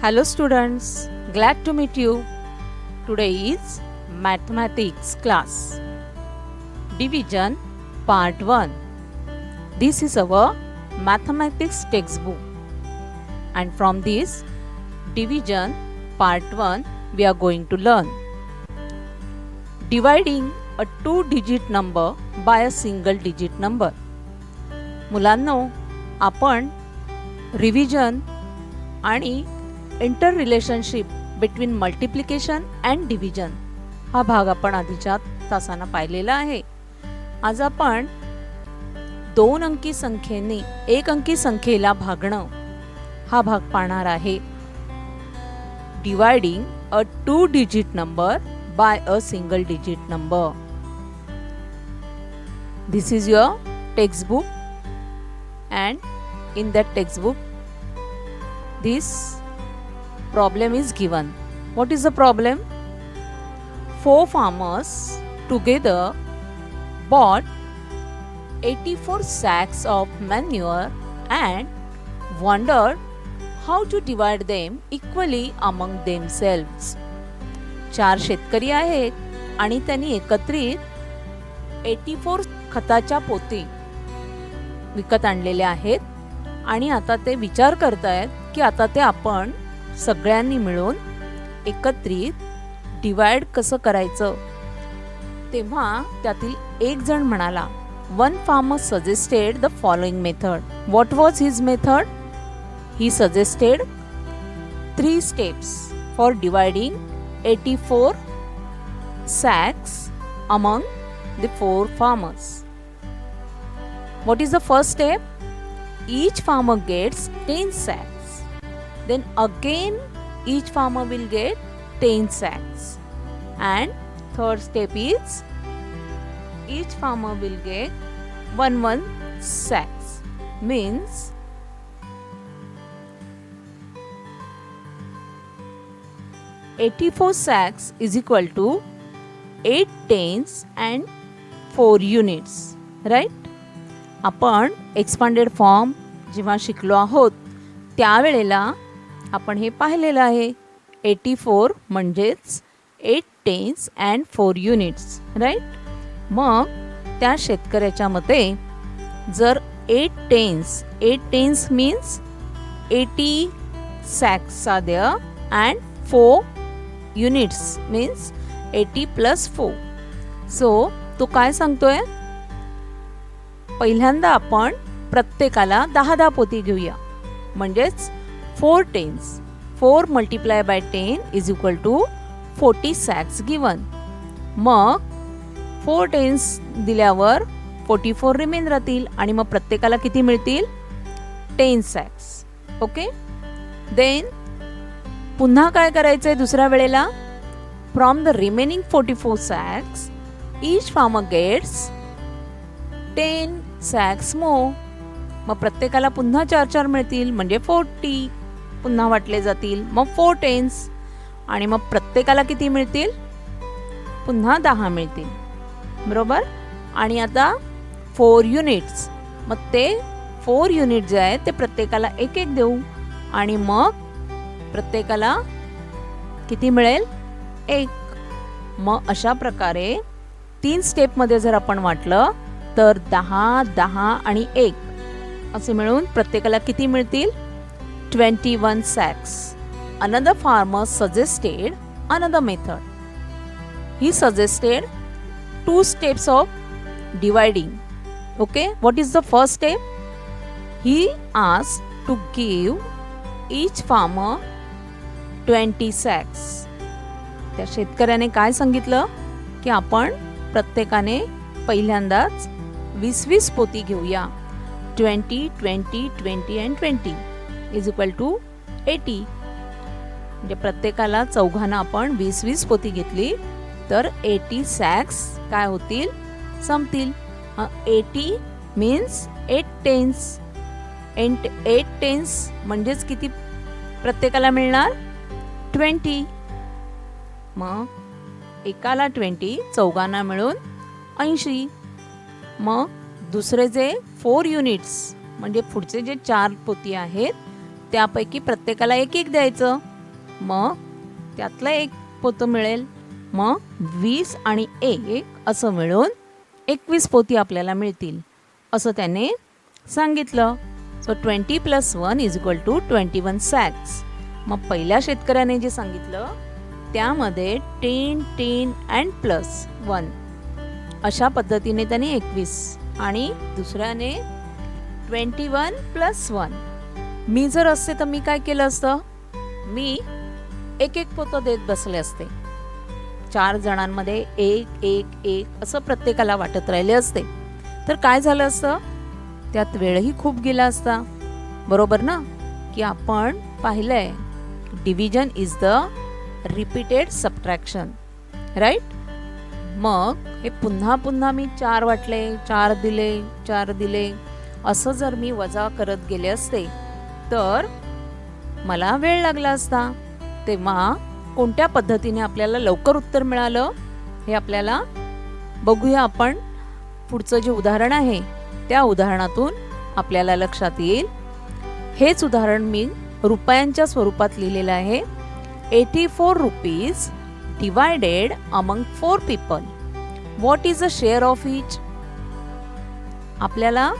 Hello students, glad to meet you. Today is mathematics class. Division part 1. This is our mathematics textbook. And from this division part 1 we are going to learn dividing a two-digit number by a single digit number. मुलांनो, आपण revision आणि inter relationship between multiplication and division हा भाग आपण आधीच्या तासांना पाहिलेला आहे. आज आपण दोन अंकी संख्येने एक अंकी संख्येला भागणं हा भाग पाहणार आहे. Dividing a two digit number by a single digit number. This is your textbook and in that textbook this problem is given. What is the problem? 4 farmers together bought 84 sacks of manure and wondered how to divide them equally among themselves. 4 शेतकरी आहेत आणि त्यांनी एकत्रित 84 खताच्या पोती विकत आणलेले आहेत आणि आता ते विचार करतायत की आता ते आपण सगळ्यांनी मिळून एकत्रित डिवाइड कसं करायचं. तेव्हा त्यातील एक जण म्हणाला, one farmer suggested the following method. What was his method? He suggested 3 steps for dividing 84 sacks among the 4 farmers. What is the first step? Each farmer gets 10 sacks. Then again each farmer will get 10 sacks. And third step is each farmer will get 1 sacks. Means 84 sacks is equal to 8 tens and 4 units. Right? आपण expanded form जेव्हा शिकलो आहोत त्यावेळेला आपण हे पाहिलेलं आहे. 84 म्हणजेच 8 tens and 4 units. राईट? मग त्या शेतकऱ्याच्या मते जर 8 tens means 80 sacks are there and 4 units means 80 plus 4. So तो काय सांगतोय? पहिल्यांदा आपण प्रत्येकाला 10 पोती घेऊया. म्हणजेच 4 tens. 4 multiplied by 10 is equal to 40 sacks given. मग 4 tens दिल्यावर 44 रिमेन राहतील आणि मग प्रत्येकाला किती मिळतील? 10 sacks. ओके. देन पुन्हा काय करायचंय दुसऱ्या वेळेला? From the remaining 44 sacks each farmer gets 10 sacks more. मग प्रत्येकाला पुन्हा 4 मिळतील म्हणजे 40 पुन्हा वाटले जातील. मग 4 tens आणि मग प्रत्येकाला किती मिळतील? पुन्हा 10 मिळतील. बरोबर? आणि आता 4 units. मग ते 4 युनिट जे आहेत ते प्रत्येकाला एक देऊ आणि मग प्रत्येकाला किती मिळेल? 1. मग अशा प्रकारे 3 स्टेपमध्ये जर आपण वाटलं तर 10, 10 आणि 1 असे मिळून प्रत्येकाला किती मिळतील? 21 sacks. Another farmer suggested another method. He suggested 2 steps of dividing. Okay, what is the first step? He asked to give each farmer 20 sacks. त्या शेतकऱ्याने काय सांगितलं की आपण प्रत्येकाने पहिल्यांदाच 20 पोती घेऊया. 20, 20, 20 and 20 is equal to 80. म्हणजे प्रत्येकाला चौघांना आपण 20 पोती घेतली तर 80 sacks काय होतील? संपतील. 80 means 8 tens. 8 tens म्हणजेच किती प्रत्येकाला मिळणार? 20. मग एकाला 20 चौघांना मिळून 80. मग दुसरे जे 4 युनिट्स म्हणजे पुढचे जे 4 पोती आहेत त्यापैकी प्रत्येकाला एक द्यायचं. मग त्यातलं एक पोतं मिळेल. मग 20 आणि 1 असं मिळून 21 पोती आपल्याला मिळतील असं त्याने सांगितलं. So 20 + 1 = 21 sacks. मग पहिल्या शेतकऱ्याने जे सांगितलं त्यामध्ये 10, 10 अँड +1 अशा पद्धतीने त्याने 21 आणि दुसऱ्याने 21 + 1. मी जर असते तर मी काय केलं असतं, मी एक एक पोतं देत बसले असते. 4 जणांमध्ये 1 1 1 असं प्रत्येकाला वाटत राहिले असते. तर काय झालं असतं, त्यात वेळही खूप गेला असता. बरोबर ना? की आपण पाहिलंय division is the repeated subtraction, right? मग हे पुन्हा पुन्हा मी 4 वाटले, 4 दिले, 4 दिले असं जर मी वजा करत गेले असते तर मला वेळ लागला असता. तेव्हा कोणत्या पद्धतीने आपल्याला लवकर उत्तर मिळालं हे आपल्याला बघूया आपण. पुढचं जे उदाहरण आहे त्या उदाहरणातून आपल्याला लक्षात येईल. हेच उदाहरण मी रुपयांच्या स्वरूपात लिहिलेलं आहे. 84 rupees divided among 4 people. What is the share of इच? आपल्याला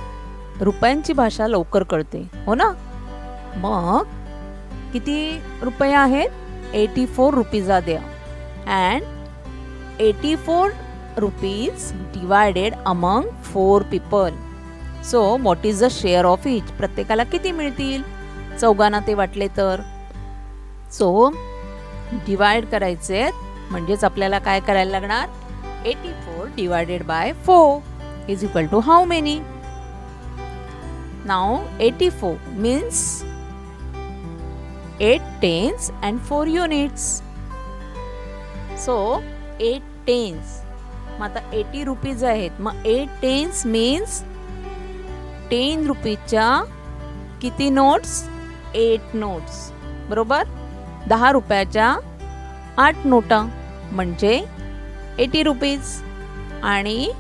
रुपयांची भाषा लवकर कळते, हो ना? मग किती रुपये आहेत? 84 rupees are there and 84 rupees divided among 4 people. So what is the share of each? प्रत्येकाला किती मिळतील? चौघांना ते वाटले तर. सो डिवाइड करायचे म्हणजेच आपल्याला काय करायला लागणार? 84 divided by 4 is equal to how many? Now 84 means 8 tens and 4 units. So 8 tens. मग आता 80 रुपीज आहेत. मग 8 tens means 10 रुपीच्या किती नोट्स? 8 नोट्स. बरोबर? 10 रुपयाच्या 8 नोटा म्हणजे 80 रुपीज आणि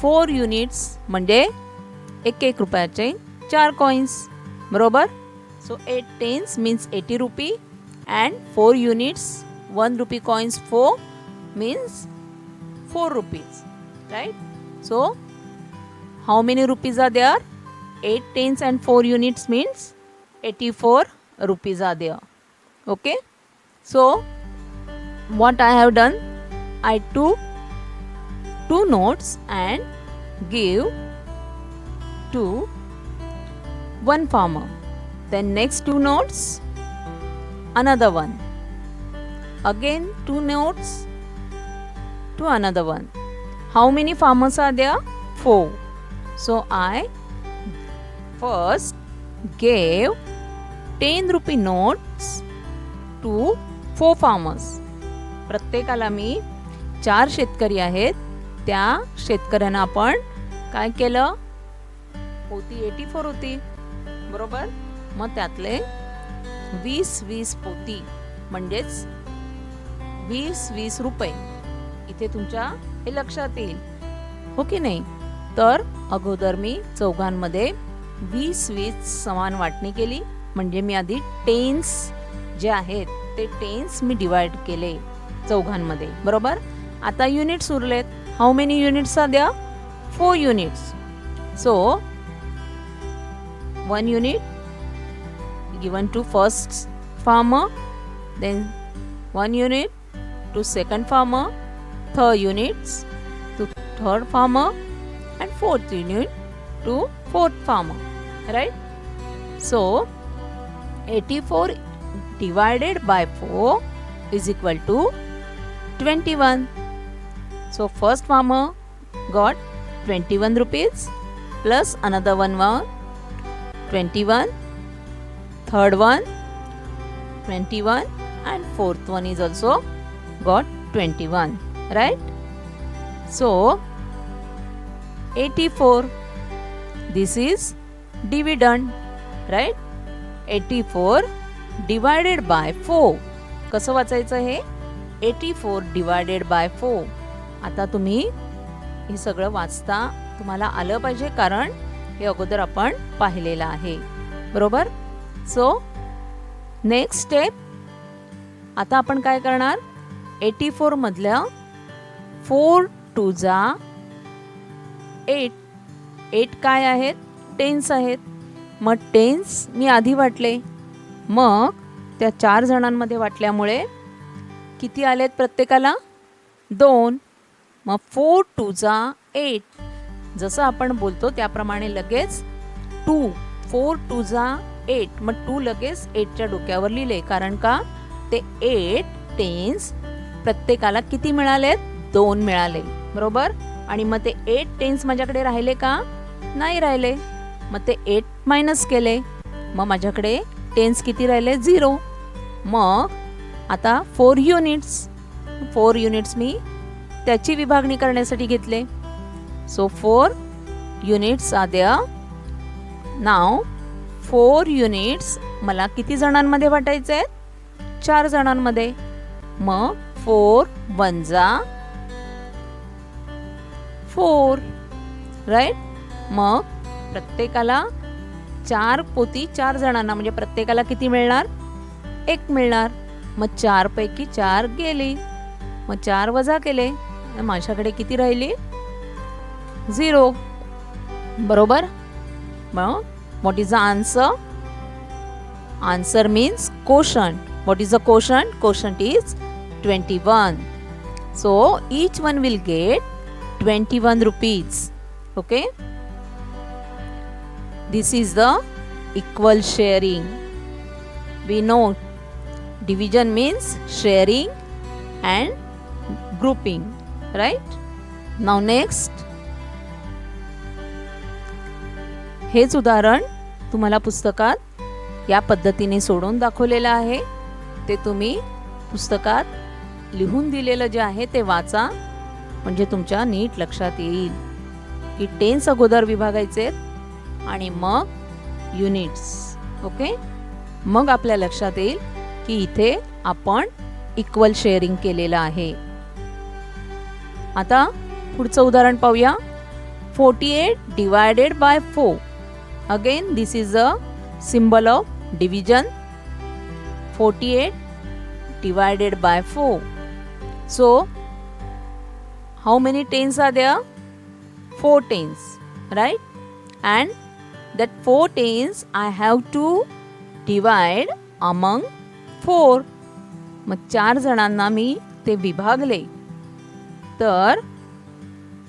4 युनिट्स म्हणजे 1 रुपयाचे 4 कॉइन्स. बरोबर? So 8 tens means 80 RuPay and 4 units 1 rupee coins 4 means 4 rupees, right? So how many rupees are there? 8 tens and 4 units means 84 rupees are there. Okay? So what I have done, I took 2 notes and give to one farmer. Then next 2 notes, another one. Again 2 notes to another one. How many farmers are there? 4. So I first gave 10 rupee notes to 4 farmers. प्रत्येकाला मी 4 शेतकरी आहेत त्या शेतकऱ्यांना आपण काय केलं? पोती 84 होती. बरोबर? मग त्यातले 20 पोती म्हणजेच 20 रुपये. इथे तुमच्या हे लक्षात येईल, हो की नाही? तर अगोदर मी चौघांमध्ये 20 समान वाटणी केली. म्हणजे मी आधी टेन्स जे आहेत ते टेन्स मी डिवाइड केले चौघांमध्ये. बरोबर? आता युनिट्स उरलेत. How many units are there? 4 units. So 1 unit given to first farmer, then 1 unit to second farmer, 3 units to third farmer and 4th unit to 4th farmer, right? So 84 divided by 4 is equal to 21. So first farmer got 21 rupees plus another one 21, third one 21 and fourth one is also got 21, right? So 84, this is dividend, right? 84 divided by 4. कसं वाचायचं हे? 84 divided by 4. आता तुम्ही हे सगळं वाचता तुम्हाला आलं पाहिजे कारण हे अगोदर आपण पाहिलेलं आहे. बरोबर? सो नेक्स्ट स्टेप, आता आपण काय करणार, 84 मधल्या 4 2 जा 8. 8 काय आहेत, टेन्स आहेत. मग टेन्स मी आधी वाटले, मग त्या 4 जणांमध्ये वाटल्यामुळे किती आलेत प्रत्येकाला, 2. मग 4 2 जा 8. जसं आपण बोलतो त्याप्रमाणे लगेच 2, 4 2 जा 8. मग 2 लगेच 8च्या डोक्यावर लिहिले, कारण का ते 8 टेन्स प्रत्येकाला किती मिळालेत, 2 मिळाले, बरोबर. आणि मग ते 8 टेन्स माझ्याकडे राहिले का, नाही राहिले. मग ते 8 मायनस केले, मग माझ्याकडे टेन्स किती राहिले, 0. मग आता 4 युनिट्स, 4 युनिट्स मी त्याची विभागणी करण्यासाठी घेतले. So 4 units are there. Now 4 units मला किती जणांमध्ये वाटायचे आहेत, 4 जणांमध्ये. मग 4 1 जा 4, राईट. मग प्रत्येकाला 4 पोती 4 जणांना, म्हणजे प्रत्येकाला किती मिळणार, 1 मिळणार. मग 4 पैकी 4 गेली, मग 4 वजा केले, माझ्याकडे किती राहिली, 0, बरोबर. मग what is the answer, answer means quotient. What is the quotient? Quotient is 21. So each one will get 21 rupees. Okay. This is the equal sharing. We know division means sharing and grouping, right? Now next, हेच उदाहरण तुम्हाला पुस्तकात या पद्धतीने सोडून दाखवलेलं आहे. ते तुम्ही पुस्तकात लिहून दिलेलं जे आहे ते वाचा, म्हणजे तुमच्या नीट लक्षात येईल की टेन्स अगोदर विभागायचे आणि मग युनिट्स. ओके. मग आपल्या लक्षात येईल की इथे आपण इक्वल शेअरिंग केलेलं आहे. आता पुढचं उदाहरण पाहूया. 48 divided by 4. Again this is a symbol of division. 48 divided by 4. So how many tens are there? 4 tens, right? And that 4 tens I have to divide among 4. मग 4 जणांना मी ते विभागले, तर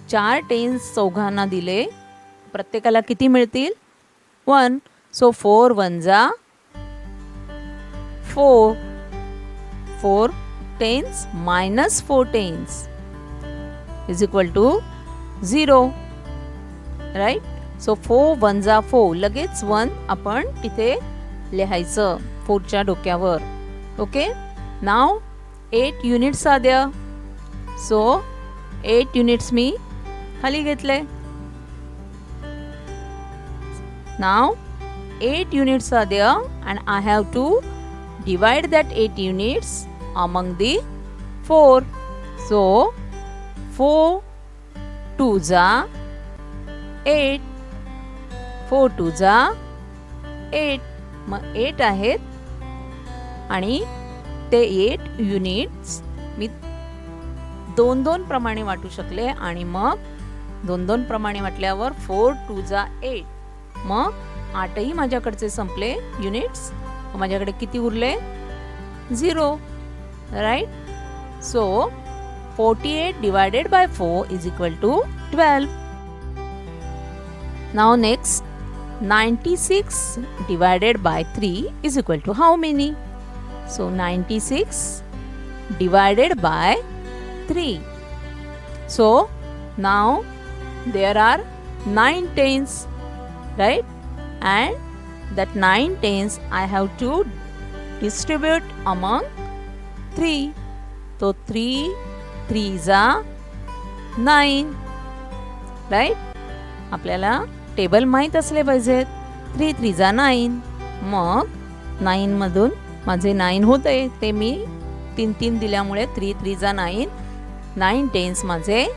4 टेन्स चौघांना दिले, प्रत्येकाला किती मिळतील, 1. So 4 1 जा 4. 4 tens minus 4 tens is equal to 0, right? So 4 1 जा 4. लगेच 1 आपण इथे लिहायचं 4च्या डोक्यावर. Okay. Now 8 units are there. So 8 units मी खाली घेतले. Now 8 units are there and I have to divide that 8 units among the 4. So 4 2 जा 8. 4 2 जा 8. मग 8 आहेत आणि ते 8 युनिट्स मी 2-2 प्रमाणे वाटू शकले, आणि मग 2-2 प्रमाणे वाटल्यावर 4 2 जा 8. मग 8ही माझ्याकडचे संपले युनिट्स. माझ्याकडे किती उरले, 0, right. So 48 divided by 4 is equal to 12. Now next, 96 divided by 3 is equal to how many? So 96 divided by 3. So now there are 9 tens, right? And that 9 tens I have to distribute among 3. So 3 3s are 9, right? आपल्याला table माहीत असले पाहिजेत. 3 3s are 9. मग 9 मधून माझे 9 होते, ते मी 3 3 दिल्यामुळे 3 3s are 9. 9 tens माझे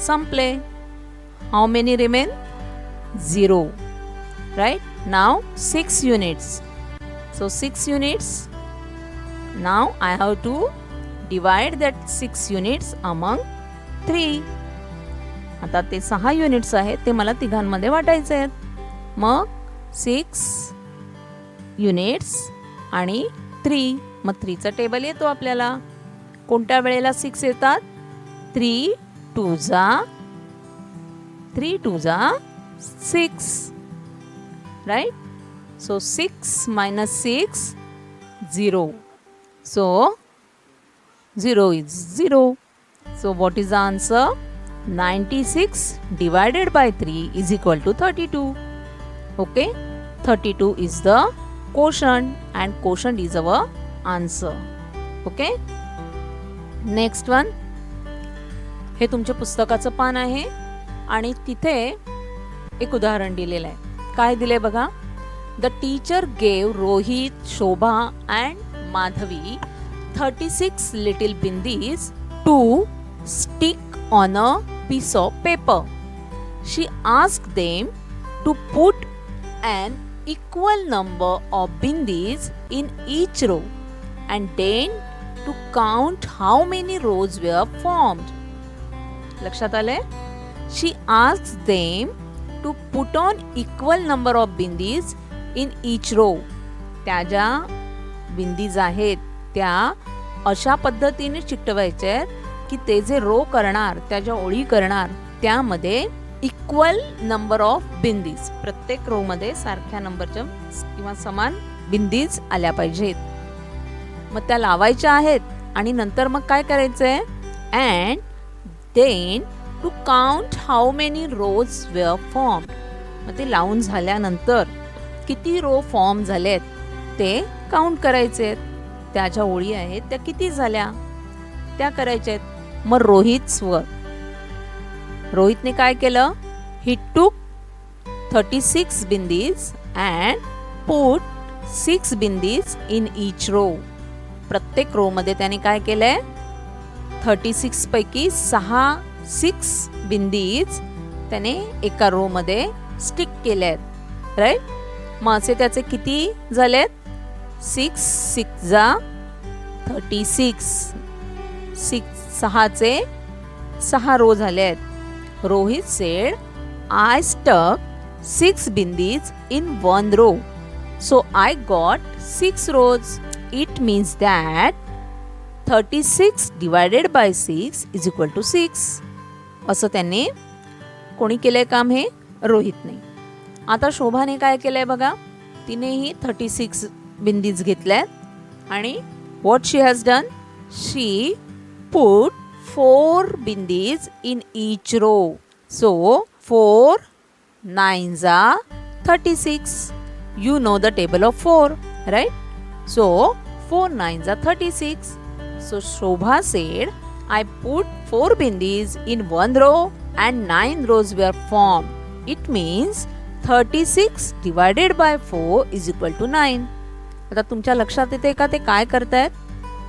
संपले. How many remain? 0, right? Now 6 units. So 6 units now I have to divide that 6 units among 3. आता ते 6 युनिट्स आहेत ते मला तिघांमध्ये वाटायचे आहेत. मग 6 युनिट्स आणि 3. मग 3चा टेबल येतो आपल्याला. कोणत्या वेळेला 6 येतात? 3 2 जा 6, right? So 6 minus 6, 0. So 0 is 0. So what is the answer? 96 divided by 3 is equal to 32. Okay? 32 is the quotient and quotient is our answer. Okay? Next one. हे तुमच्या पुस्तकाचं पान आहे आणि तिथे एक उदाहरण दिलेलं आहे. काय दिले बघा. The teacher gave Rohit, Shobha and Madhavi 36 little bindis to stick on a piece of paper. She asked them to put an equal number of bindis in each row and then to count how many rows were formed. लक्षात आले? She asked them to put on equal number of bindis in each row. त्या ज्या बिंदीज आहेत त्या अशा पद्धतीने चिकटवायच्या आहेत की ते जे रो करणार, त्या ज्या ओळी करणार त्यामध्ये इक्वल नंबर ऑफ बिंदीज, प्रत्येक रो मध्ये सारख्या नंबरच्या किंवा समान बिंदीज आल्या पाहिजेत. मग त्या लावायच्या आहेत आणि नंतर मग काय करायचंय? And then to count how many rows were form. मग ते लावून झाल्यानंतर किती रो फॉर्म झालेत ते काउंट करायचे. त्या ज्या ओळी आहेत त्या किती झाल्या त्या करायच्या आहेत. मग रोहितने काय केलं? He took 36 bindis and put 6 bindis in each row. प्रत्येक रो मध्ये त्याने काय केलंय? 36 पैकी 6 बिंदीज त्याने एका रो मध्ये स्टिक केल्यात. राईट? मग असे त्याचे किती झालेत? 6 6 जा 36. 6 चे 6 रो झालेत. Rohit sed, I stuck 6 bindis in one row. So I got 6 rows. It means that 36 divided by 6 is equal to 6. असं त्यांनी कोणी केलंय काम? हे रोहितने. आता शोभाने काय केलंय बघा. तिनेही 36 बिंदीज घेतल्यात आणि what she has done? She put 4 bindis in each row. So 4 9s are 36. You know the table of 4, right? So 4 9s are 36. So Shobha said, I put 4 bindis in one row and 9 rows were formed. It means 36 divided by 4 is equal to 9. आता तुमच्या लक्षात येते का ते काय करतायत?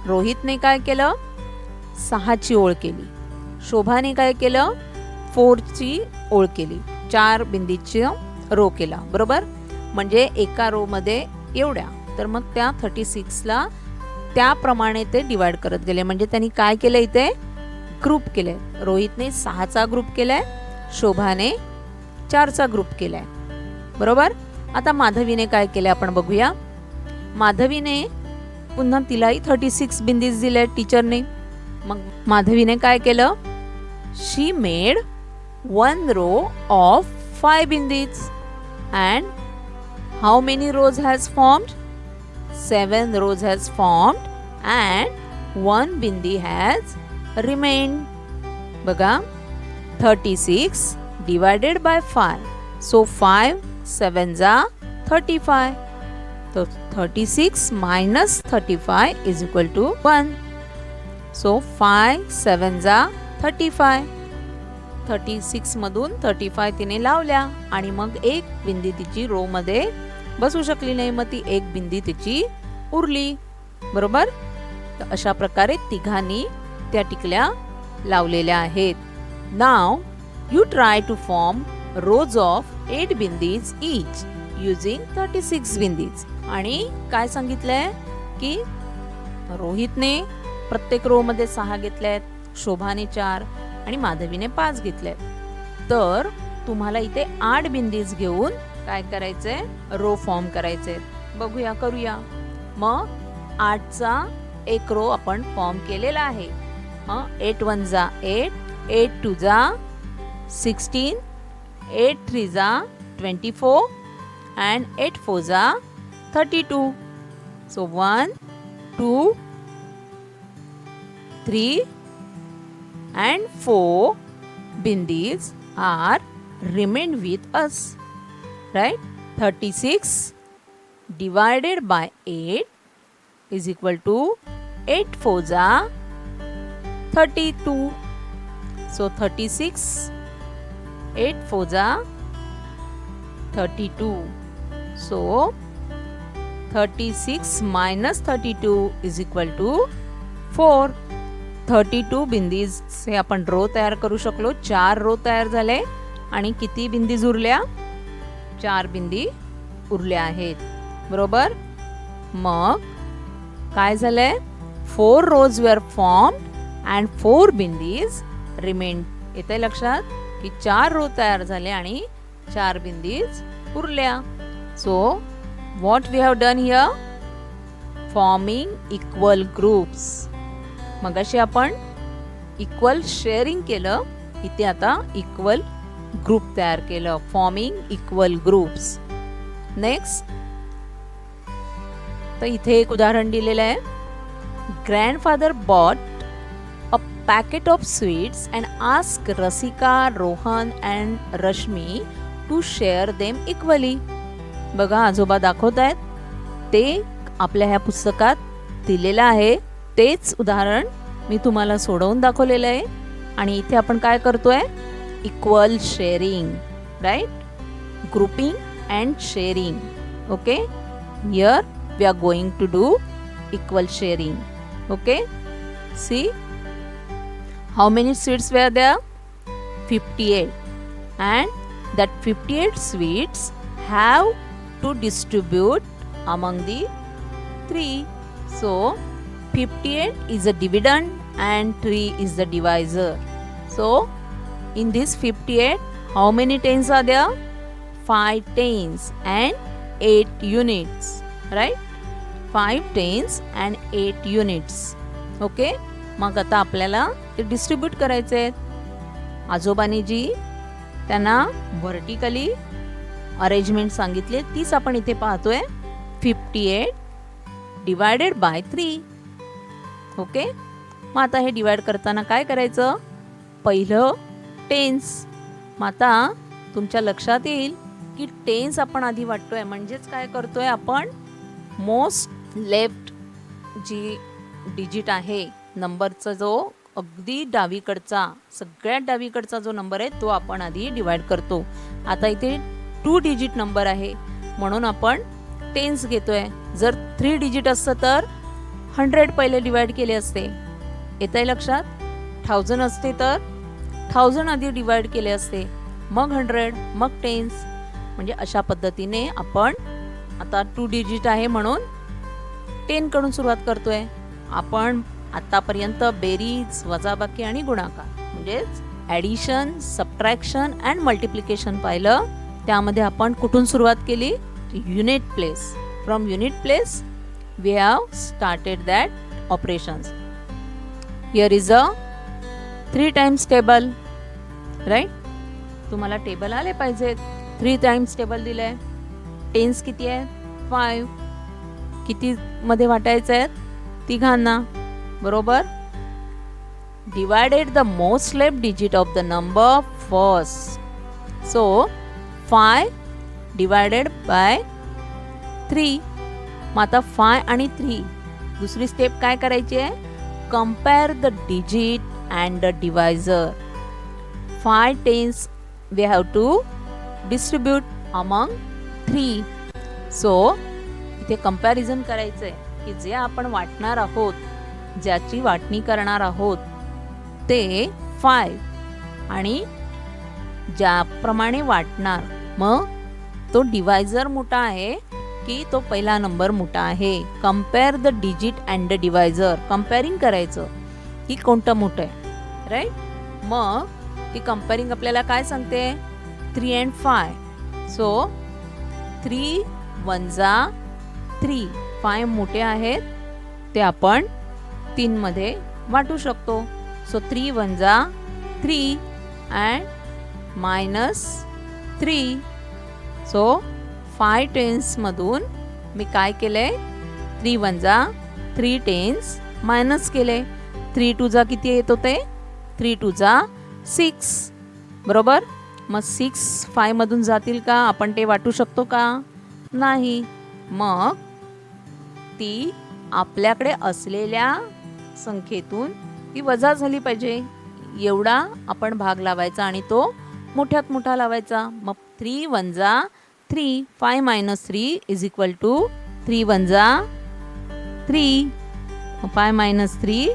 रोहितने काय केलं? 6 ची ओळ केली. शोभाने काय केलं? 4 ची ओळ केली. 4 बिंदीची रो केला. बरोबर? म्हणजे एका रो मध्ये एवढ्या, तर मग त्या 36 ला त्याप्रमाणे ते डिवाइड करत गेले. म्हणजे त्यांनी काय केलं? इथे ग्रुप केले. रोहितने 6 चा ग्रुप केलाय, शोभाने 4 चा ग्रुप केलाय. बरोबर? आता माधवीने काय केले आपण बघूया. माधवीने पुन्हा तिलाही 36 बिंदीज दिले टीचरने. मग माधवीने काय केलं? शी made 1 row of 5 bindis and how many rows has formed? 7 rows has formed and 1 bindi has remained. बघा, 36 divided by 5. So 5 7s are 35. So 36 minus 35 is equal to 1. So 5 7s are 35. 36 मधून 35 तिने लावल्या आणि मग एक बिंदी तिची रो मध्ये बसू शकली नाही. मग ती एक बिंदी तिची उरली. बरोबर? तर अशा प्रकारे तिघांनी त्या टिकल्या लावलेल्या आहेत. Now you try to form rows of 8 bindis each using 36 bindis. आणि काय सांगितलंय की रोहितने प्रत्येक रो मध्ये 6 घेतले आहेत, शोभाने 4 आणि माधवीने 5 घेतले आहेत. तर तुम्हाला इथे 8 बिंदीज घेऊन काय करायचंय, रो फॉर्म करायचे. बघूया, करूया. मग 8चा एक रो आपण फॉर्म केलेला आहे. 8 1 जा 8, 8 2 जा 16, 8 3 जा 24 and 8 4 जा 32. So 1 2 3 and 4 bindis are remained with us, right? 36 divided by 8 is equal to 8 4 जा 32. So 36, 8 4 जा 32. So 36 minus 32 is equal to 4. 32 bindis से आपण रो तयार करू शकलो. 4 रो तयार झाले आणि किती बिंदीज उरल्या? 4 बिंदी उरल्या आहेत. बरोबर. मग काय झालंय? 4 rows were formed and 4 bindis remained. येते लक्षात की 4 रो तयार झाले आणि 4 बिंदीज उरल्या. So what we have done here? Forming equal groups. मगाशी आपण इक्वल शेअरिंग केलं, इथे आता इक्वल ग्रुप तयार केलं. Forming equal groups. नेक्स्ट, तर इथे एक उदाहरण दिलेलं आहे. Grandfather bought a packet of sweets and ask Rasika, Rohan and Rashmi to share them equally. बघा, आजोबा दाखवत आहेत, ते आपल्या ह्या पुस्तकात दिलेलं आहे. तेच उदाहरण मी तुम्हाला सोडवून दाखवलेलं आहे. आणि इथे आपण काय करतोय? Equal sharing, right? Grouping and sharing. Okay, here we are going to do equal sharing. Okay, see how many sweets were there? 58. And that 58 sweets have to distribute among the 3. So 58 is a dividend and 3 is the divisor. So in this 58, how many tens are there? 5 tens and 8 units, right? 5 tens and 8 units. Okay, मग आता आपल्याला ते distribute करायचे आहेत. आजोबानी जी त्यांना vertically arrangement सांगितली, तीच आपण इथे पाहतोय. 58 डिवायडेड बाय 3. ओके, मग आता हे डिवाइड करताना काय करायचं? पहिलं टेन्स. मग आता तुमच्या लक्षात येईल की टेन्स आपण आधी वाटतोय, म्हणजेच काय करतोय आपण? मोस्ट लेफ्ट जी डिजिट आहे नंबरचा, जो अगदी डावीकडचा, सगळ्यात डावीकडचा जो नंबर आहे तो आपण आधी डिवाइड करतो. आता इथे 2 डिजिट नंबर आहे म्हणून आपण टेन्स घेतोय. जर 3 डिजिट असतं तर 100 पहिले डिवाइड केले असते. येतंय लक्षात? 1000 असते तर 1000 आधी डिवाइड केले असते, मग 100, मग टेन्स. म्हणजे अशा पद्धतीने आपण आता 2 डिजिट आहे म्हणून 10 कडून सुरुवात करतोय. आपण आतापर्यंत बेरीज, वजाबाकी आणि गुणाकार म्हणजेच ॲडिशन, सबट्रॅक्शन अँड मल्टिप्लिकेशन पाहिलं. त्यामध्ये आपण कुठून सुरुवात केली? Unit place. From unit place we have started that operations. Here is a 3 times table, right? तुम्हाला टेबल आले पाहिजेत. 3 times टेबल दिलंय. टेन्स किती आहे? 5. किती मध्ये वाटायचं आहे? 3 बरोबर. Divided the most left digit of the number first. So 5 divided by 3. मग आता 5 आणि 3 दुसरी स्टेप काय करायची आहे? Compare the digit and the divisor. 5 tens we have to distribute among 3. So इथे कंपॅरिझन करायचं आहे की जे आपण वाटणार आहोत, ज्याची वाटणी करणार आहोत ते 5 आणि ज्याप्रमाणे वाटणार, मग तो डिवायझर मोठा आहे की तो पहिला नंबर मोठा आहे. Compare the digit and the divisor. Comparing करायचं की कोणतं मोठं आहे, राईट. मग ती कम्पेअरिंग आपल्याला काय सांगते, 3 and 5. सो 3 1 जा 3. 5 मोठे आहेत, ते आपण 3 मध्ये वाटू शकतो. सो 3 1 जा 3 अँड -3. सो 5 टेन्स मधून मी काय केले, 3 1 जा 3 टेन्स मायनस केले. 3 2 जा किती येत होते, 3 2 जा 6, बरोबर. मग 6 5 मधून जातील का, आपण ते वाटू शकतो का, नाही. मग ती आपल्याकडे असलेल्या संख्येतून ती वजा झाली पाहिजे, एवढा आपण भाग लावायचा आणि तो मोठ्यात मोठा लावायचा. मग 3 1 जा 3. 5 - 3 = 3 1 जा 3. 5 - 3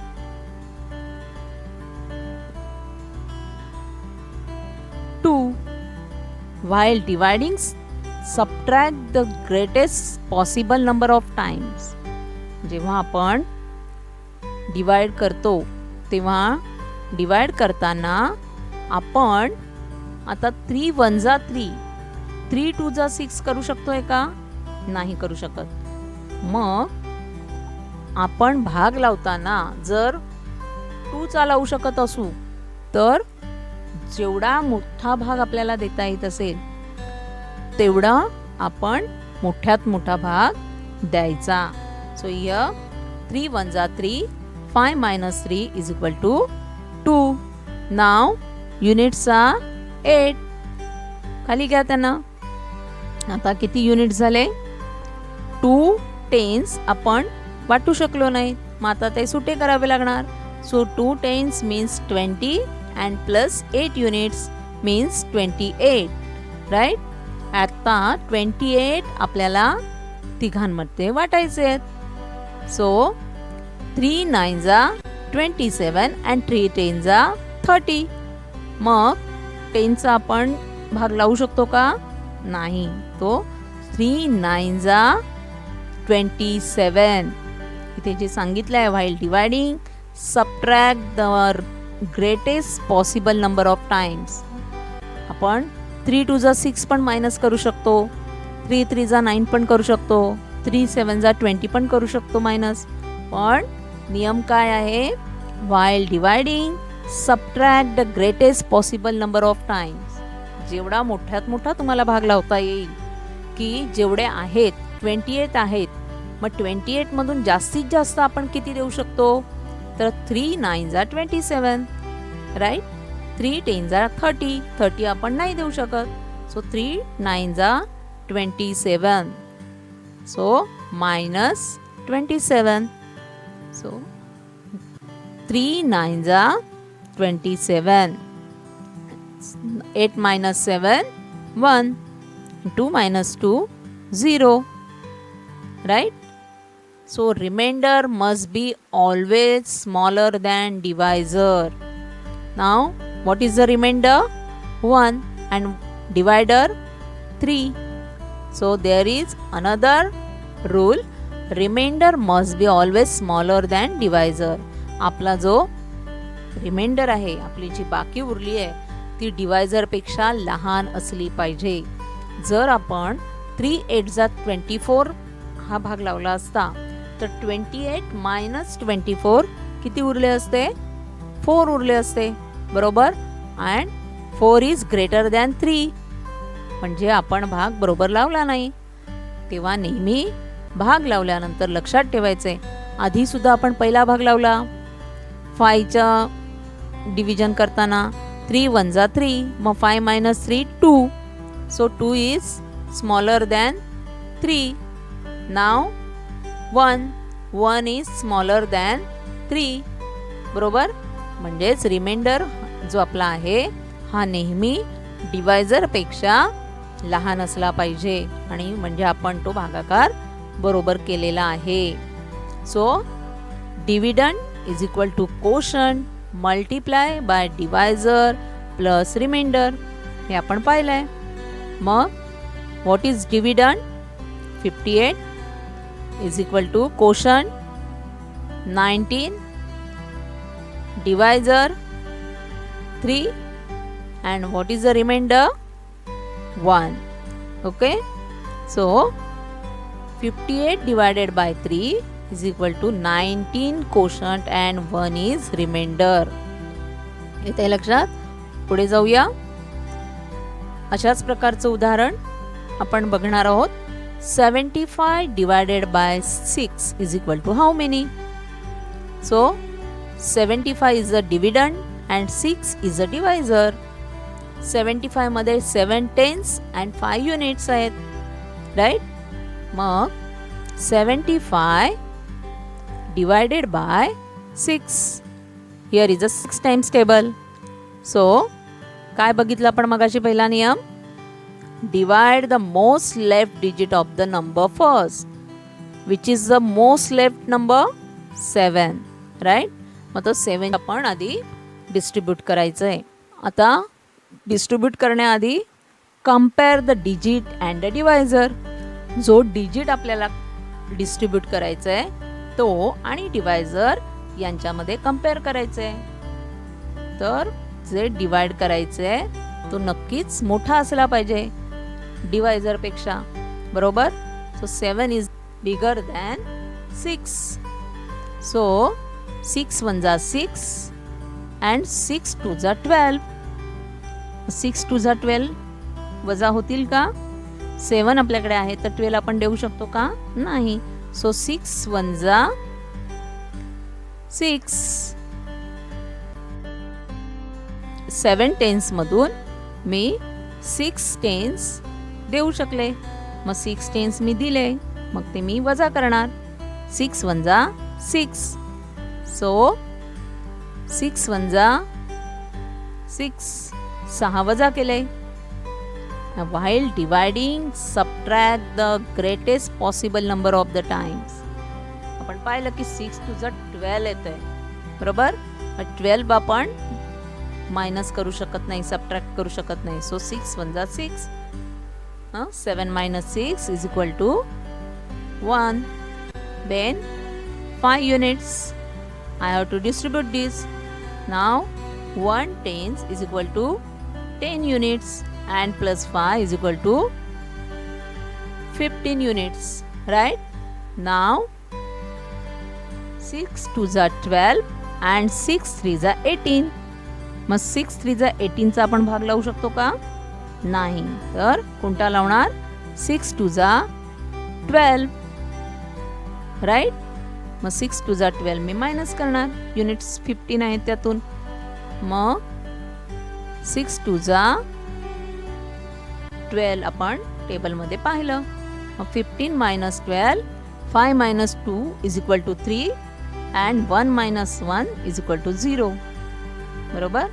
2. While dividing, subtract the greatest possible number of times. जेव्हा आपण डिवाइड करतो तेव्हा डिवाइड करताना आपण आता 3 1 जा 3, 3 2 जा 6 करू शकतोय का, नाही करू शकत. मग आपण भाग लावताना जर 2 चा लावू शकत असू तर जेवढा मोठा भाग आपल्याला देता येत असेल तेवढा आपण मोठ्यात मोठा भाग द्यायचा. सो हियर 3 1 जा 3. 5 - 3 = 2. नाव युनिट्स आर 8. खाली घ्या त्यांना. आता किती युनिट झाले, 2 टेन्स आपण वाटू शकलो नाही, मग आता ते सुटे करावे लागणार. So 2 tens means 20 and plus 8 units means 28, right. आता 28 आपल्याला तिघांमध्ये वाटायचे आहेत. सो 3 9 जा 27 and 3 10 जा 30. मग 10 चा आपण भाग लावू शकतो का, नाही. तो 3 9 जा 27. इथे जे सांगितलं आहे, while dividing subtract the greatest possible number of times. आपण 3 2 जा 6 पण मायनस करू शकतो, 3 3 जा 9 पण करू शकतो, 3 7 जा 20 पण करू शकतो मायनस. पण नियम काय आहे, while dividing subtract the greatest possible number of times. जेवढा मोठ्यात मोठा तुम्हाला भाग लावता येईल, की जेवढे आहेत 28 आहेत, मग 28 मधून जास्तीत जास्त आपण किती देऊ शकतो, तर 3 9 जा 27, राईट. 3 10 जा 30. 30 आपण नाही देऊ शकत. सो 3 9 जा 27. सो -27. सो 3 9 जा 27. 8 - 7 1. 2 - 2 0, right. So remainder must be always smaller than divisor. Now what is the remainder? 1 and divider 3. So there is another rule, remainder must be always smaller than divisor. आपला जो reminder आहे, आपली जी बाकी उरली आहे ती divisor पेक्षा लहान असली पाहिजे. जर आपण 3 8 जा 24 हा भाग लावला असता तर 28 - 24 किती उरले असते, 4 उरले असते, बरोबर. अँड 4 इज ग्रेटर दॅन 3, म्हणजे आपण भाग बरोबर लावला नाही. तेव्हा नेहमी भाग लावल्यानंतर लक्षात ठेवायचे, आधी सुद्धा आपण पहिला भाग लावला 5चा डिव्हिजन करताना, 3 1 जा 3, मग 5 - 3 2. So 2 is smaller than 3. Now 1 is smaller than 3, बरोबर. म्हणजेच रिमाइंडर जो आपला आहे हा नेहमी डिवायझर पेक्षा लहान असला पाहिजे, आणि म्हणजे आपण तो भागाकार बरोबर केलेला आहे. So dividend is equal to quotient multiply by divisor plus remainder, हे आपण पाहिलंय. मग what is dividend? 58 is equal to quotient 19, divisor 3, and what is the remainder? 1. Okay, so 58 divided by 3 is equal to 19 quotient and 1 is remainder. येते लक्षात? पुढे जाऊया. अशाच प्रकारचं उदाहरण आपण बघणार आहोत. 75 divided by 6 is equal to how many? So 75 is a dividend and 6 is a divisor. 75 मध्ये 7 tens and 5 units आहेत, राईट? मग 75 divided by 6. Here is a 6 times table. So काय बघितलं आपण मगाशी पहिला नियम? Divide the most left digit of the number first. Which is the most left number? 7. Right? मग तो 7 आपण आधी डिस्ट्रीब्यूट करायचं आहे. आता डिस्ट्रीब्यूट करण्याआधी compare the digit and the divisor. जो डिजिट आपल्याला डिस्ट्रीब्यूट करायचा आहे तो आणि डिवायझर यांच्यामध्ये कंपेअर करायचं आहे. तर जे डिवाइड करायचं आहे तो नक्कीच मोठा असला पाहिजे डिवायझर पेक्षा, बरोबर? So 7 is bigger than 6. So 6 1 जा 6 अँड 6 2 जा 12. 6 2 जा 12 वजा होतील का? 7 आपल्याकडे आहे तर 12 आपण देऊ शकतो का? नाही. सो 6 1 जा 6. 7 टेन्स मधून मी 6 टेन्स देऊ शकले. मग 6 टेन्स मी दिले, मग ते मी वजा करणार. 6 1 जा 6. सो 6 1 जा 6. 6 वजा केले. While dividing, subtract the greatest possible number of the times. आपण पाहिलं की 6 2 जा 12 येतंय, बरोबर? 12 आपण मायनस करू शकत नाही, सबट्रॅक्ट करू शकत नाही. सो 6 1 जा 6. 7 minus 6 is equal to 1. Then 5 units. I have to distribute this. Now 1 tens is equal to 10 units and plus 5 is equal to 15 units. Right? Now 6 2 जा 12 and 6 3 जा 18. मग 6 3 जा 18 चा आपण भाग लावू शकतो का? नाही. तर कोणता लावणार? 6 2 जा 12. राईट? मग 6 2 जा 12 मी मायनस करणार. युनिट्स 15 आहेत त्यातून. मग 6 2 जा 12 आपण टेबलमध्ये पाहिलं. मग 15 minus 12, 5 minus 2 is equal to 3 and 1 minus 1 is equal to 0. बरोबर?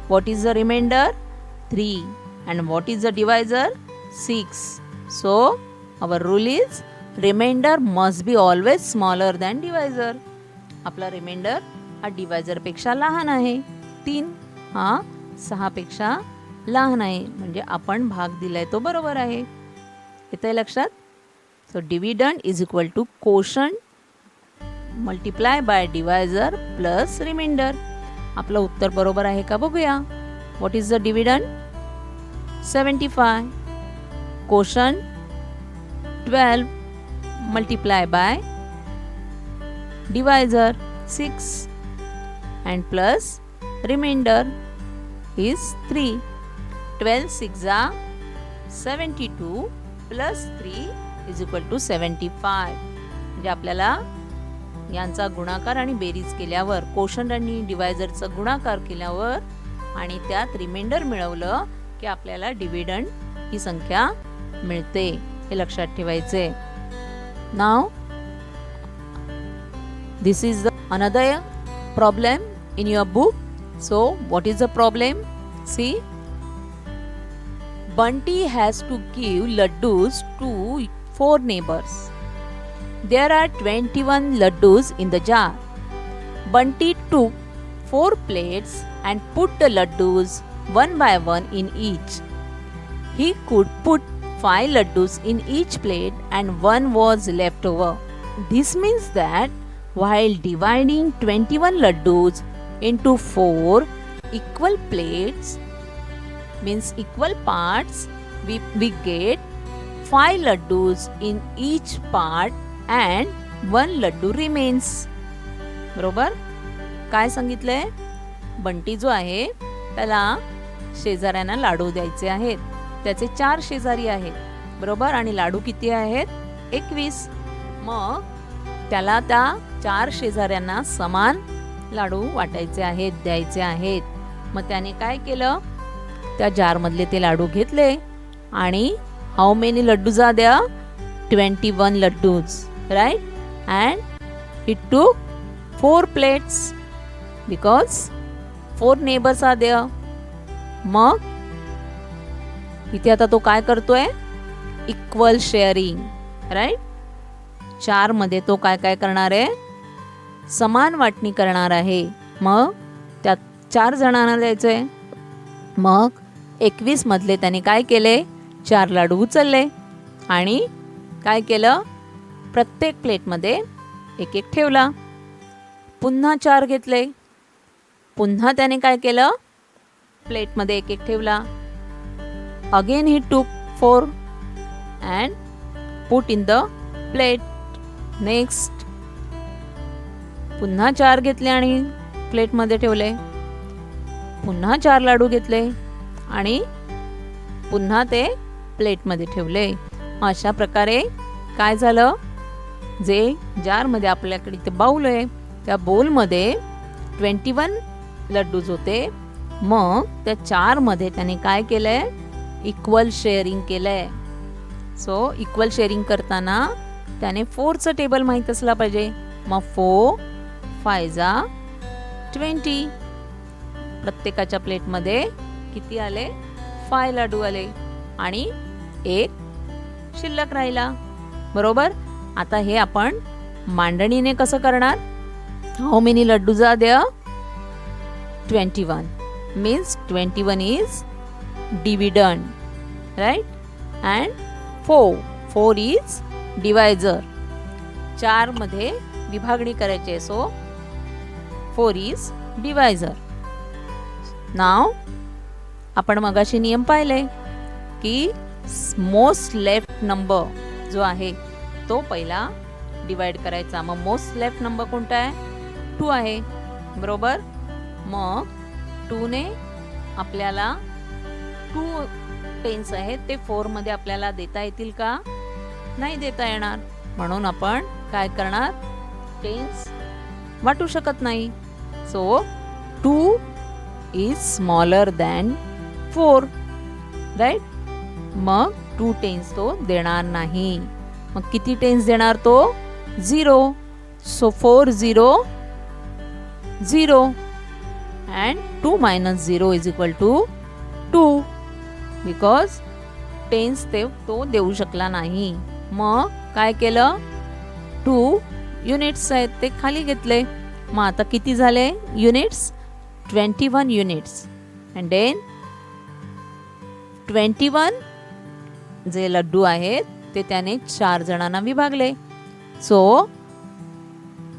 What is the remainder? 3. And what is the divisor? 6. So our rule is remainder must be always smaller than divisor. आपला remainder हा divisor पेक्षा लहान आहे. 3 हा 6 पेक्षा लहान आहे, म्हणजे आपण भाग दिलाय तो बरोबर आहे. येतंय लक्षात? So dividend is equal to quotient multiply by divisor plus remainder. आपलं उत्तर बरोबर आहे का बघूया. What is the dividend? 75. Quotient 12 multiply by divisor 6 and plus remainder is 3. 12 6 जा 72 plus 3 is equal to 75. म्हणजे आपल्याला यांचा गुणाकार आणि बेरीज केल्यावर, कोशंट आणि डिवायझरचा गुणाकार केल्यावर आणि त्यात रिमाइंडर मिळवलं की आपल्याला डिव्हिडंड ही संख्या मिळते. हे लक्षात ठेवायचे. Now this is another problem in your book. So what is the problem? See, Bunty has to give laddus to 4 neighbors. There are 21 laddus in the jar. Bunty took 4 plates and put the laddus one by one in each. He could put 5 laddus in each plate and one was left over. This means that while dividing 21 laddus into 4 equal plates, means equal parts, we get 5 laddus in each part and 1 laddu remains. बरोबर? काय सांगितलंय? बंटी जो आहे त्याला शेजाऱ्यांना लाडू द्यायचे आहेत. त्याचे 4 शेजारी आहेत. बरोबर? आणि लाडू किती आहेत? 21. मग त्याला त्या 4 शेजाऱ्यांना समान लाडू वाटायचे आहेत, द्यायचे आहेत. मग त्याने काय केलं? त्या जार मधले ते लाडू घेतले आणि how many laddus are there? 21 laddus, right? And he took 4 plates because 4 neighbors are there. मग इथे आता तो काय करतोय? Equal sharing, right? 4 मध्ये तो काय काय करणार आहे? समान वाटणी करणार आहे. मग त्यात 4 जणांना द्यायचंय. मग 21 मधले त्याने काय केले? 4 लाडू उचलले आणि काय केलं? प्रत्येक प्लेटमध्ये एक एक ठेवला. पुन्हा 4 घेतले. पुन्हा त्याने काय केलं? प्लेटमध्ये एक एक ठेवला. अगेन ही टूक 4 and put in the plate. Next पुन्हा 4 घेतले आणि प्लेटमध्ये ठेवले. पुन्हा 4 लाडू घेतले आणि पुन्हा ते प्लेटमध्ये ठेवले. अशा प्रकारे काय झालं? जे जारमध्ये आपल्याकडे ते बाउल आहे त्या बोलमध्ये 21 लड्डूज होते. मग त्या 4 मध्ये त्याने काय केलंय? इक्वल शेअरिंग केलंय. सो इक्वल शेअरिंग करताना त्याने 4चं टेबल माहीत असला पाहिजे. मग 4 5 20. प्रत्येकाच्या प्लेटमध्ये किती आले? 5 लाडू आले आणि एक शिल्लक राहिला. बरोबर? आता हे आपण मांडणीने कसं करणार? How many laddus are there? 21. Means 21 is dividend, right? And 4 is divisor. 4 मध्ये विभागणी करायची. So 4 is divisor. Now आपण मगाशी नियम पाहिले की मोस्ट लेफ्ट नंबर जो आहे तो पहिला डिवाइड करायचा. मग मोस्ट लेफ्ट नंबर कोणता आहे? 2 आहे. बरोबर? मग 2 ने आपल्याला 2 टेन्स आहेत ते 4 मध्ये आपल्याला देता येतील का? नाही देता येणार. म्हणून आपण काय करणार? टेन्स वाटू शकत नाही. So 2 is smaller than 4, right? मग 2 टेन्स तो देणार नाही. मग किती टेन्स देणार तो? 0. So 4 0 0 and 2 minus 0 is equal to 2 because tense तो देऊ शकला नाही. मग काय केलं? 2 युनिट्स आहेत ते खाली घेतले. मग आता किती झाले युनिट्स? 21 युनिट्स. अँड देन 21 जे लड्डू आहेत ते त्याने 4 जणांना विभागले. सो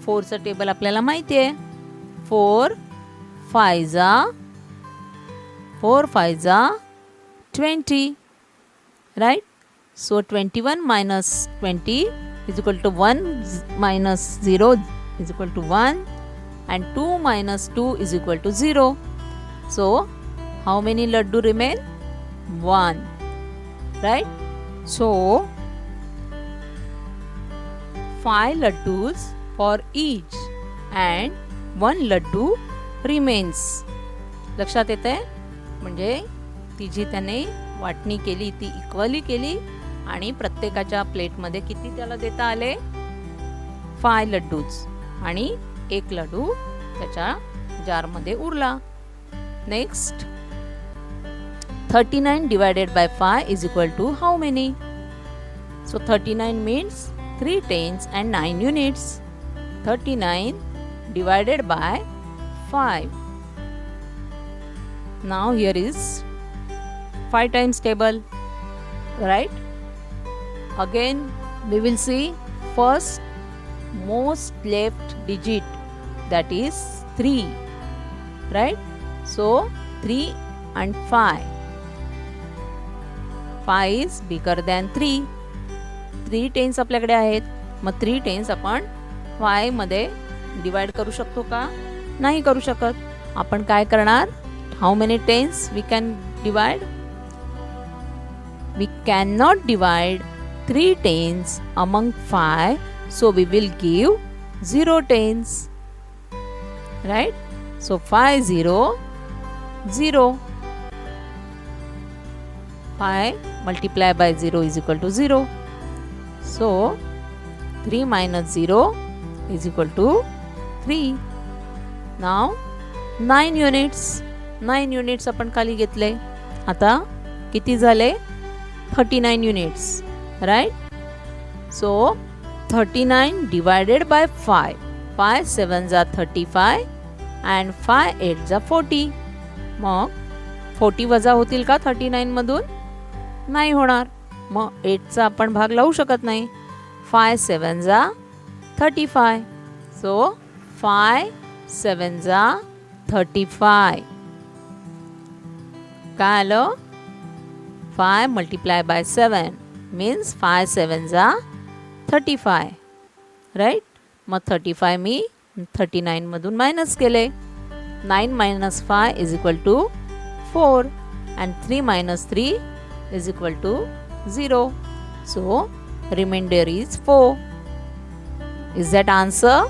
4चं टेबल आपल्याला माहिती आहे. 4 5 20, right? So 21 minus 20 is equal to 1 minus 0 is equal to 1 and 2 minus 2 is equal to 0. So how many laddu remain? 1, right? So 5 laddus for each and 1 laddu remains. लक्षात येते? म्हणजे ती जी त्याने वाटणी केली ती इक्वली केली आणि प्रत्येकाच्या प्लेटमध्ये किती त्याला देता आले? 5 लड्डूज आणि 1 लाडू त्याच्या जारमध्ये उरला. Next 39 divided by 5 is equal to how many? So 39 means 3 tens and 9 units. 39 divided by 5. Now here is 5 times table, right? again we will see first most left digit, that is 3, right? So 3 and 5 is bigger than 3. 3 tense आपल्याकडे आहेत. मग 3 tense आपण 5 मध्ये divide करू शकतो का? नाही करू शकत. आपण काय करणार? How many tens we can divide? We cannot divide 3 tens among 5, so we will give 0 tens, right? So 5 0 0. 5 multiplied by 0 is equal to 0. So 3 minus 0 is equal to 3. Now 9 units. 9 units आपण खाली घेतले. आता किती झाले? 39 units, right? So 39 divided by 5. 5 7s are 35 and 5 8s are 40. मग 40 वजा होतील का 39 मधून? नाही होणार. मग 8 चा आपण भाग लावू शकत नाही. 5 7s are 35. So 5 7s are 35. काय आलं? 5 multiplied by 7 means 5 7s are 35, right? मग 35 मी 39 मधून मायनस केले. 9 minus 5 is equal to 4 and 3 minus 3 is equal to 0. So remainder is 4. Is that answer?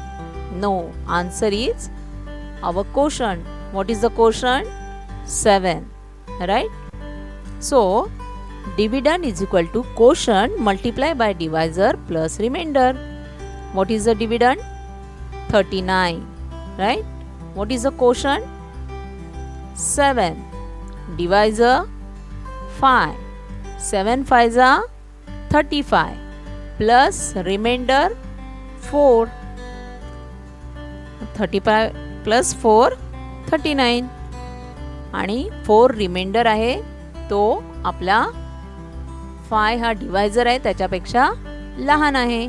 No. Answer is our quotient. What is the quotient? 7, right? So dividend is equal to quotient multiplied by divisor plus remainder. What is the dividend? 39, right? What is the quotient? 7. Divisor 5. 7 5s are 35 plus remainder 4. 35 plus 4 39 आणि 4 reminder आहे, तो आपला 5 हा divisor आहे त्याच्यापेक्षा लहान आहे.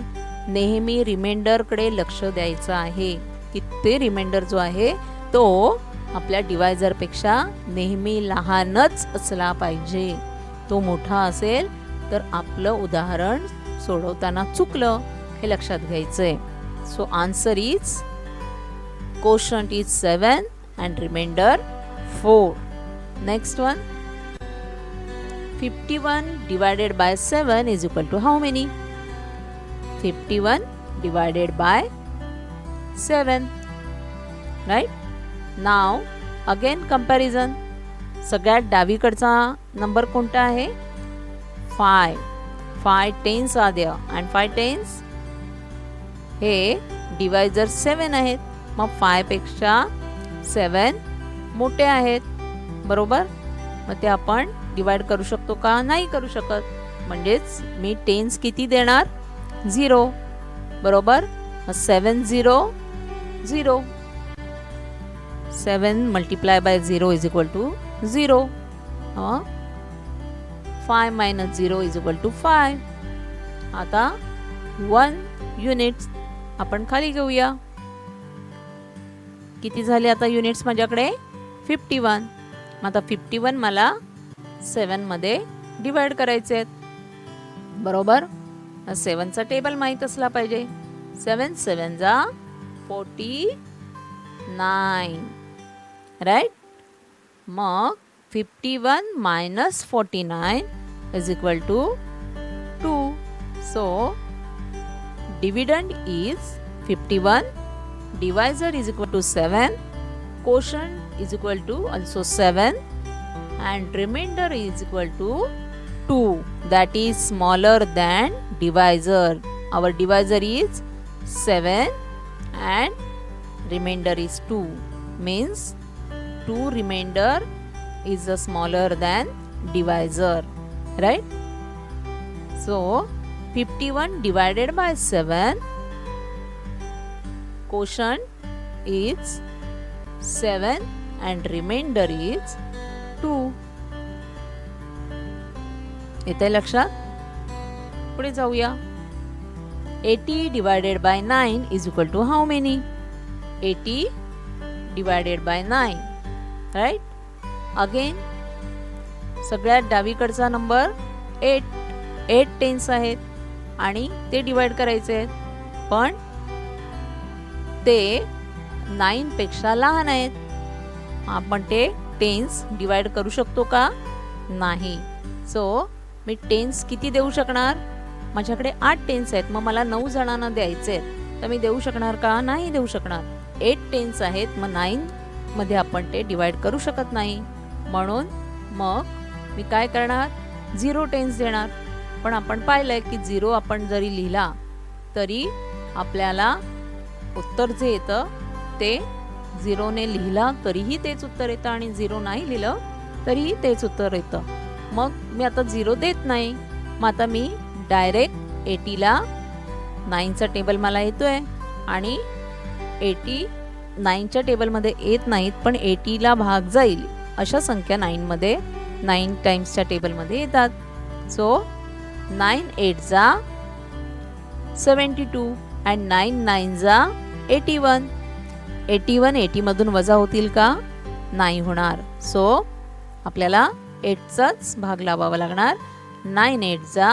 नेहमी रिमाइंडर कडे लक्ष द्यायचं आहे की ते रिमाइंडर जो आहे तो आपल्या डिवायझर पेक्षा नेहमी लहानच असला पाहिजे. तो मोठा असेल तर आपलं उदाहरण सोडवताना चुकलं हे लक्षात घ्यायचंय. So answer is quotient is 7 and remainder 4. Next one. 51 divided by 7 is equal to how many? 51 divided by 7. Right? Now again comparison. सगळ्यात डावीकडचा नंबर कोणता आहे? 5. 5 tens are there and 5 tens हे डिवायझर 7 आहेत. मग 5 पेक्षा 7 मोठे आहेत, बरोबर? मग ते आपण डिवाइड करू शकतो का? नाही करू शकत. म्हणजेच मी टेन्स किती देणार? 0, बरोबर? 7 0 0. 7 multiplied by 0 is equal to 0. 5 minus 0 is equal to 5. आता 1 युनिट्स आपण खाली घेऊया. किती झाले आता युनिट्स माझ्याकडे? 51. आता 51 मला 7 मध्ये डिवाइड करायचे आहेत, बरोबर? 7 चा टेबल माहित असला पाहिजे. 7 7s are 49, राइट? मग 51 minus 49 is equal to 2. So dividend is 51, divisor is equal to 7, quotient is equal to also 7 and remainder is equal to 2, that is smaller than divisor. Our divisor is 7 and remainder is 2, means 2 remainder is smaller than divisor, right? So 51 divided by 7, quotient is 7 and remainder is 2. येते लक्षात? पुढे जाऊया. 80 divided by 9 is equal to how many? 80 divided by 9, right? Again, सगळ्यात डावीकडचा number 8 tense आहेत आणि ते divide करायचे आहेत, पण ते 9 पेक्षा लहान आहेत. आपण ते टेन्स डिवाइड करू शकतो का? नाही. सो मी टेन्स किती देऊ शकणार? माझ्याकडे 8 टेन्स आहेत, मग मला 9 जणांना द्यायचे आहेत, तर मी देऊ शकणार का? नाही देऊ शकणार. 8 टेन्स आहेत, मग 9 मध्ये आपण ते डिवाइड करू शकत नाही. म्हणून मग मी काय करणार? 0 टेन्स देणार. पण आपण पाहिलंय की 0 आपण जरी लिहिला तरी आपल्याला उत्तर जे येतं ते 0 ने लिहिला तरीही तेच उत्तर येतं आणि 0 नाही लिहिलं तरीही तेच उत्तर येतं. मग मी आता 0 देत नाही. मग आता मी डायरेक्ट 80 ला 9चा टेबल मला येतोय आणि 80 9च्या टेबलमध्ये येत नाहीत, पण 80 ला भाग जाईल अशा संख्या 9 मध्ये 9 टाइम्सच्या टेबलमध्ये येतात. सो 9 8 जा 72 and 9 9 जा 81. 81 80 मधून वजा होतील का? नाही होणार. सो आपल्याला 8चाच भाग लावावा लागणार. 9 8 जा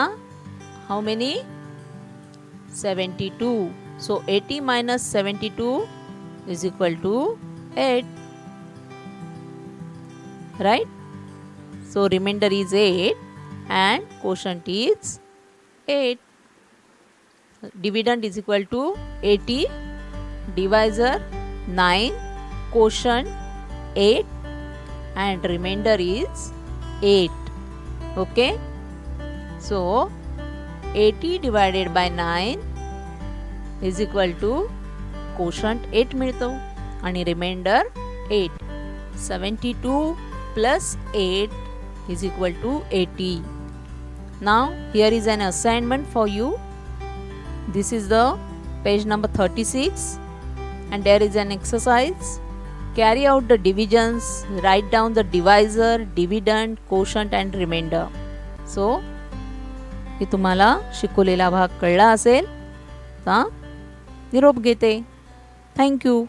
how many? 72. So 80 minus 72 is equal to 8. Right? So remainder is 8 and quotient is 8. Dividend is equal to 80, divisor 9, quotient 8 and remainder is 8. Okay? So 80 divided by 9 is equal to quotient 8 मिळतो आणि remainder 8. 72 plus 8 is equal to 80. Now here is an assignment for you. This is the page number 36 and there is an exercise. Carry out the divisions, write down the divisor, dividend, quotient and remainder. So हे तुम्हाला शिकवलेला भाग कळला असेल. निरोप घेते. Thank you.